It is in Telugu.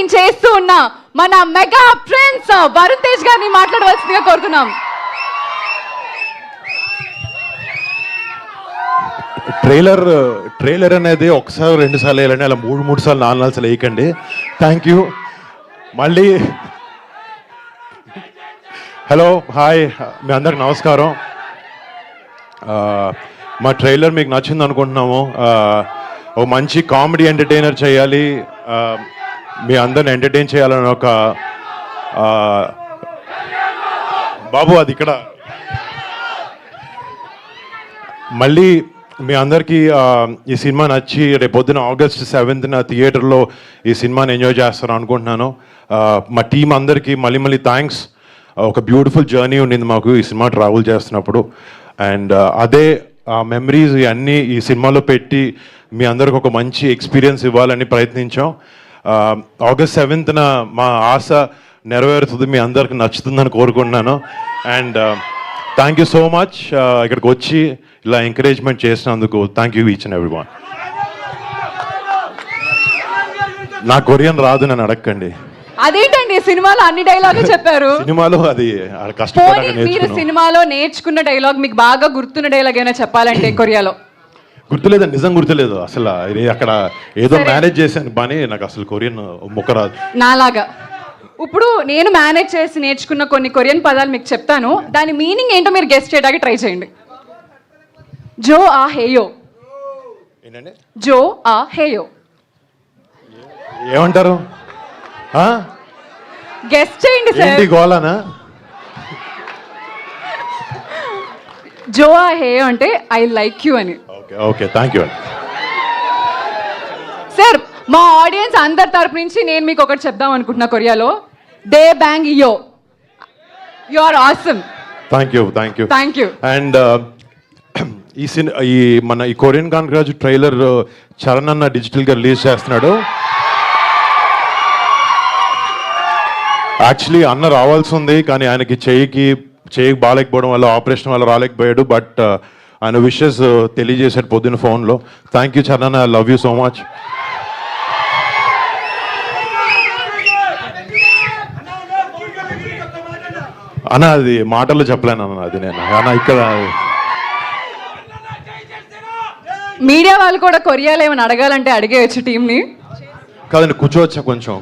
యాంకరింగ్ చేస్తూ ఉన్న మన మెగా ప్రిన్స్ వరుణ్ తేజ్ గారిని మాట్లాడవలసిందిగా కోరుతున్నాం. ట్రైలర్ అనేది ఒకసారి 2 సార్లు వేయాలండి, అలా 3 సార్లు 4 సార్లు వేయకండి. Thank you. మళ్ళీ హలో, హాయ్, మీ అందరికి నమస్కారం. మా ట్రైలర్ మీకు నచ్చింది అనుకుంటున్నాము. ఒక మంచి కామెడీ ఎంటర్టైనర్ చేయాలి, మీ అందరిని ఎంటర్టైన్ చేయాలని ఒక బాబు అది ఇక్కడ మళ్ళీ మీ అందరికీ ఈ సినిమా నచ్చి రేపొద్దున August 7th థియేటర్లో ఈ సినిమాని ఎంజాయ్ చేస్తాను అనుకుంటున్నాను. మా టీం అందరికీ మళ్ళీ థ్యాంక్స్. ఒక బ్యూటిఫుల్ జర్నీ ఉండింది మాకు ఈ సినిమా ట్రావెల్ చేస్తున్నప్పుడు. అండ్ అదే మెమరీస్ ఇవన్నీ ఈ సినిమాలో పెట్టి మీ అందరికి ఒక మంచి ఎక్స్పీరియన్స్ ఇవ్వాలని ప్రయత్నించాం. August 7th మా ఆశ నెరవేరుతుంది, మీ అందరికి నచ్చుతుందని కోరుకుంటున్నాను. And thank you so much ఇక్కడికి వచ్చి ఇలా ఎంకరేజ్మెంట్ చేసినందుకు. Thank you each and everyone. నా కొరియన్ రాదు, నన్ను అడగండి. అదేంటండి సినిమాలో అన్ని డైలాగులు చెప్పారు? సినిమాలో అది కష్టపడక మీరు నేర్చుకున్నాను. సినిమాలో నేర్చుకున్న డైలాగ్, మీకు బాగా గుర్తున్న డైలాగ్ ఏమైనా చెప్పాలంటే కొరియాలో? గుర్తులేదండి, నిజం గుర్తులేదు అసలు. అక్కడ ఏదో మేనేజ్ చేశాను పని, నాకు అసలు కొరియన్ ముక్క రాదు. నాలాగా ఇప్పుడు నేను మేనేజ్ చేసి నేర్చుకున్న కొన్ని కొరియన్ పదాలు మీకు చెప్తాను, దాని మీనింగ్ ఏంటో మీరు గెస్ట్ చేయడానికి ట్రై చేయండి. జో ఆ హేయో. ఏంటండి జో ఆ హేయో ఏమంటారు? గెస్ట్ చేయండి సార్. ఏంటి గోలానా? జో ఆ హేయో అంటే ఐ లైక్ యూ అని. ఓకే ఓకే, థ్యాంక్ యూ అండి. సార్ మా ఆడియన్స్ అందరి తరపు నుంచి నేను మీకు ఒకటి చెప్దాం అనుకుంటున్నా కొరియాలో. దే బ్యాంగ్ యో, you are awesome. Thank you, thank you, thank you. And ఈ కొరియన్ కాన్క్రాజ్ ట్రైలర్ చరణ్ అన్న డిజిటల్గా రిలీజ్ చేస్తున్నాడు. యాక్చువల్లీ అన్న రావాల్సి ఉంది, కానీ ఆయనకి చెయ్యికి బాగాలేకపోవడం వల్ల, ఆపరేషన్ వల్ల రాలేకపోయాడు. బట్ ఆయన విషెస్ తెలియజేశాడు పొద్దున్న ఫోన్లో. Thank you Charan, I love you so much. అన్న అది మాటల్లో చెప్పలేను అన్న, అది నేను అన్న ఇక్కడ మీడియా వాళ్ళు కూడా కొరియాలో ఏమైనా అడగాలంటే అడిగేయచ్చు టీంని. కాదండి, కూర్చోవచ్చా కొంచెం?